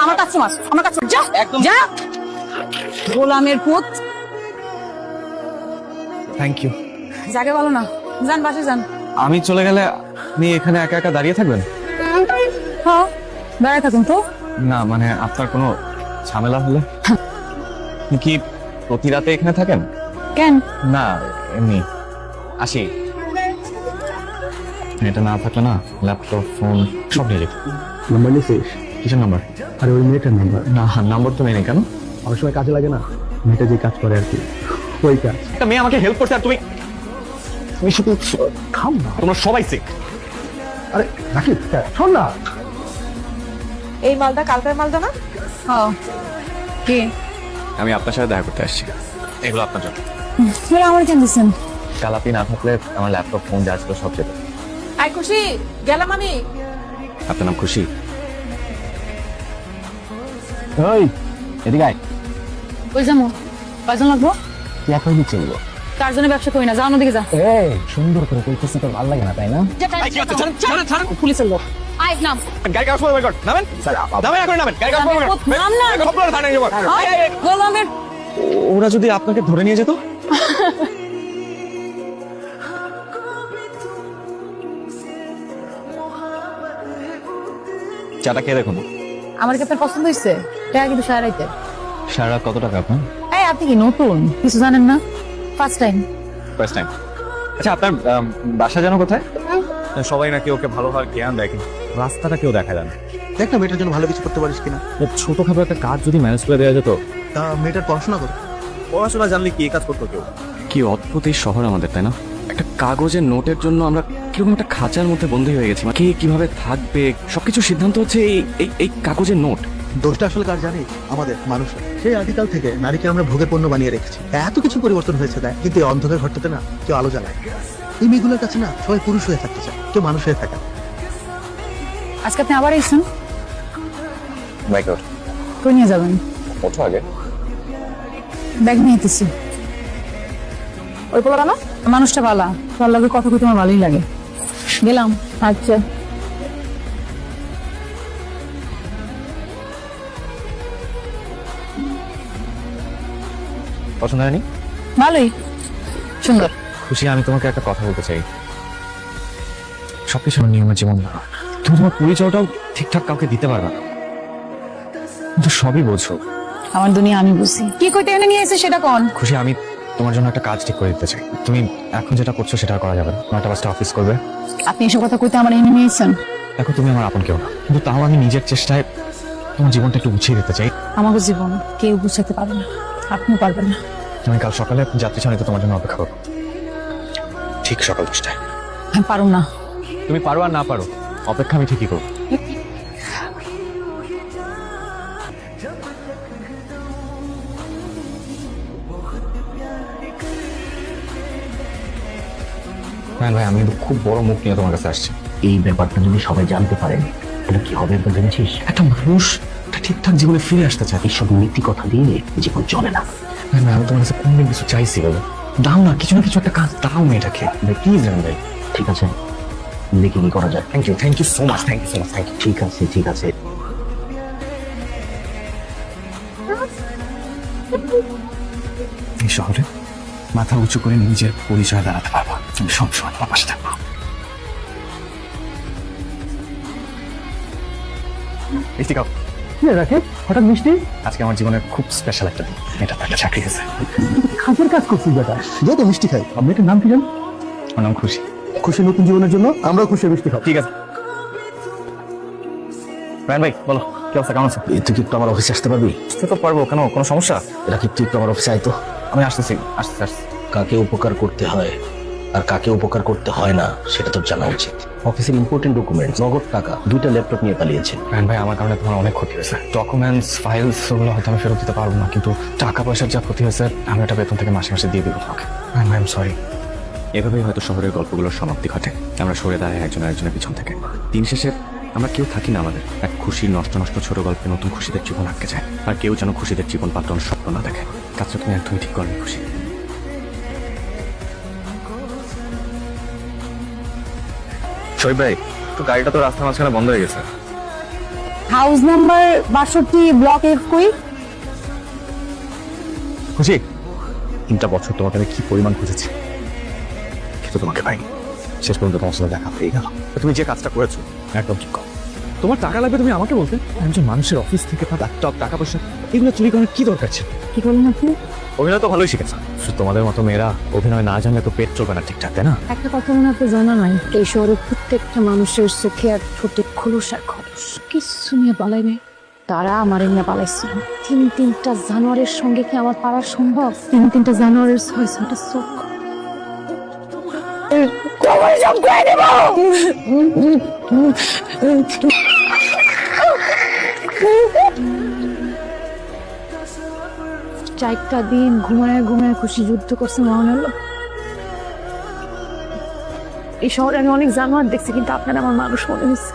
আমার কাছে মাস আমার কাছে যা যা গোলামের পুত। Thank you. যাকে বলো না, যান বাসে যান। আমি চলে গেলে আপনি এখানে একা একা দাঁড়িয়ে থাকবেন? হ্যাঁ দাঁড়ায় থাকুন তো। না মানে আপনার কোনো ঝামেলা হলে? আপনি কি প্রতি রাতে এখানে থাকেন? কেন? না এমনি আসি। এটা না থাকলে না ল্যাপটপ ফোন সব নিয়ে যেত। নাম্বার নিয়েছিস? কিসের নাম্বার? আরে ওই মেয়েটার নাম্বার। না নাম্বার তো নেই কেন? অনেক সময় কাজে লাগে না, মেয়েটা যে কাজ করে আর কি, ওই কাজ। একটা মেয়ে আমাকে হেল্প করছে আর তুমি তুমি শুধু খাও না। তোমরা সবাই সিক। আরে রাকিব শোন না, এই মালটা কালকের মালটা না? হ্যাঁ কি আমি আপনার সাথে দেখা করতে আসছি। এগুলো আপনার জন্য। আমার কেন দিচ্ছেন? কাল আপনি না থাকলে আমার ল্যাপটপ ফোন যা ছিল সব যেত। আই খুশি গেলাম আমি। আপনার নাম খুশি? ওই এদিকে আয়। ওই যাবো কয়জন লাগবো? তুই একাই দিচ্ছে বলবো। তার জন্য ব্যবসা করি না, যাও দিকে যা। এই সুন্দর করে কইতেছিস, তোর ভালো লাগে না তাই না? পুলিশের লোক আয় নাম। গাড়ি কাগজ পড়বে কর নামেন। নামেন এখন নামেন। গাড়ি কাগজ পড়বে কর। নাম না। খবর থানায় নিয়ে যাবো। গোলামের ওরা যদি আপনাকে ধরে নিয়ে যেত? চাটা খেয়ে দেখুন। আমার কি আপনার পছন্দ হয়েছে? টাকা কিন্তু সারাইতে। সারা রাত কত টাকা আপনার? এই আপনি কি নতুন কিছু জানেন না? First time. First time. আচ্ছা আপনার বাসা যেন কোথায়? সবাই নাকি ওকে ভালো হওয়ার জ্ঞান দেয় কিন্তু রাস্তাটা কেউ দেখা যায় না। দেখ না মেয়েটার জন্য ভালো কিছু করতে পারিস কিনা। ছোটখাটো একটা কাজ যদি ম্যানেজ করে দেওয়া যেত। তা মেয়েটার পড়াশোনা কর। পড়াশোনা জানলে কি কাজ করতো কেউ? কি অদ্ভুত এই শহর আমাদের, তাই না? একটা কাগজের নোটের জন্য আমরা কিরকম একটা খাঁচার মধ্যে বন্দী হয়ে গেছি। কে কিভাবে থাকবে সবকিছু সিদ্ধান্ত হচ্ছে এই কাগজের নোট। দোষটা আসলে কার জানিস? আমাদের মানুষের। সেই আদিকাল থেকে নারীকে আমরা ভোগের পণ্য বানিয়ে রেখেছি। এত কিছু পরিবর্তন হয়েছে দেয়, কিন্তু এই অন্ধকার ঘরটাতে না কেউ আলো জ্বালায়। এই মেয়েগুলোর কাছে না সবাই পুরুষ হয়ে থাকতে চায়, কেউ মানুষ হয়ে থাকে। আজকে আপনি আবার এসেছেন? মাই গড। কই নিয়ে যাবেন? ওঠো আগে। ব্যাগ নিয়ে যেতেছি। ওই পোলাটা না মানুষটা ভালো, তার লাগে কথা কই তোমার ভালোই লাগে। গেলাম। আচ্ছা পছন্দ হয়নি? ভালোই সুন্দর। খুশি, আমি তোমাকে একটা কথা বলতে চাই। সবকিছু আমার নিয়মের জীবন না। তুমি তোমার পরিচয়টাও ঠিকঠাক কাউকে দিতে পারবে না, কিন্তু সবই বোঝো। আমার দুনিয়া আমি বুঝি। কি কইতে এনে নিয়ে এসে সেটা কোন? খুশি, আমি তোমার জন্য একটা কাজ ঠিক করে দিতে চাই। তুমি এখন যেটা করছো সেটা আর করা যাবে না। 9টা 5টা অফিস করবে। আপনি এসব কথা কইতে আমার এনে নিয়ে এসেছেন? দেখো তুমি আমার আপন কেউ না, কিন্তু তাও আমি নিজের চেষ্টায় তোমার জীবনটা একটু গুছিয়ে দিতে চাই। আমাকে জীবন কেউ বুঝাতে পারবে না, আপনিও পারবেন না। আমি কাল সকালে যাত্রী ছাউনিতে তোমার জন্য অপেক্ষা করবো, ঠিক সকাল 10টায়। আমি পারুম না। তুমি পারো আর না পারো, অপেক্ষা আমি ঠিকই করবো। হ্যাঁ ভাই, আমি কিন্তু খুব বড় মুখ নিয়ে তোমার কাছে আসছি। এই ব্যাপারটা যদি সবাই জানতে পারে তাহলে কি হবে ভেবেছিস? একটা মানুষ একটা ঠিকঠাক জীবনে ফিরে আসতে চায়, এইসব নীতি কথা দিয়ে জীবন চলে না। না আমি তোমার কাছে কোনদিন কিছু চাইছি বলো? দাও না, কিছু না কিছু একটা কাজ দাও মেয়েটাকে প্লিজ। ভাই ঠিক আছে, দেখি কি করা যায়। Thank you so much, thank you. ঠিক আছে ঠিক আছে। এই শহরে মাথা উঁচু করে নিজের পরিচয় দাঁড়াতে পারবো, আমি সবসময় তোমার পাশে থাকবো। মিষ্টি খাও। রাখে হঠাৎ মিষ্টি? আজকে আমার জীবনের খুব স্পেশাল একটা দিন। এটা একটা চাকরি হয়েছে। খাঁচের কাজ করছিস বেটা, যত মিষ্টি খাই। আমি এটার নাম কি জান? আমার নাম খুশি। খুশি নতুন জীবনের জন্য আমরাও খুশি মিষ্টি খাবো। ঠিক আছে রায়ন ভাই, বলো কি অবস্থা, কেমন আছো? তুই কি একটু আমার অফিসে আসতে পারবি? সে তো পারবো, কেন কোনো সমস্যা? রাকিব তুই একটু আমার অফিসে আয় তো। আমি আসতেছি। কাকে উপকার করতে হয় আর কাকে উপকার করতে হয় না সেটা তোর জানা উচিত। অফিসের ইম্পর্টেন্ট ডকুমেন্টস, নগদ টাকা, 2টা ল্যাপটপ নিয়ে পালিয়েছে। রায়ন ভাই, আমার কারণে তোমার অনেক ক্ষতি হয়েছে। ডকুমেন্টস ফাইলস ওগুলো হয়তো আমি ফেরত দিতে পারবো না, কিন্তু টাকা পয়সার যা ক্ষতি হয়েছে আমি ওটা বেতন থেকে মাসে মাসে দিয়ে দিব তোমাকে। রায়ন ভাই, আই এম সরি। এভাবেই হয়তো শহরের গল্পগুলোর সমাপ্তি ঘটে। আমরা সরে দাঁড়াই একজন আরেকজনের পিছন থেকে। দিন শেষে আমরা কেউ থাকি না আমাদের। এক খুশির নষ্ট নষ্ট ছোট গল্পে নতুন খুশিদের জীবন আটকে যায়, আর কেউ যেন খুশিদের জীবন পাল্টানোর স্বপ্ন না দেখে। কাজটা তুমি একদমই ঠিক করনি খুশি। শোয়েব ভাই, তো গাড়িটা তো রাস্তার মাঝখানে বন্ধ হয়ে গেছে। হাউস নাম্বার 62 ব্লক এফ কই? খুশি 3টা বছর তোমাকে আমি কি পরিমাণ খুঁজেছি, কিন্তু তোমাকে পাইনি। শেষ পর্যন্ত তোমার সাথে দেখা হয়ে গেল। তুমি যে কাজটা করেছো একদম ঠিক কর। তোমার টাকা লাগবে তুমি আমাকে বলতে, একজন মানুষের অফিস থেকে তার ল্যাপটপ, টাকা পয়সা এগুলো চুরি করার কি দরকার ছিল? কি বলেন আপনি? অভিনয় তো ভালোই শিখেছে, শুধু তোমাদের মতো মেয়েরা অভিনয় না জানলে তো পেট চলবে না ঠিকঠাক, তাই না? একটা কথা মনে আপনার জানা নাই, এই শহরের প্রত্যেকটা মানুষের চোখে আর ঠোঁটে খোলস আর খরচ, কিছু নিয়ে পালাই নাই। তারা আমার নিয়ে পালাইছিল। 3-3টা জানোয়ারের সঙ্গে কি আমার পারা সম্ভব? 3-3টা জানোয়ারের 6-6টা চোখ। চারটা দিন ঘুমায় ঘুমায় খুশি যুদ্ধ করছে মনে হলো। এই শহরে আমি অনেক জানোয়ার দেখছি, কিন্তু আপনার আমার মানুষ মনে হচ্ছে।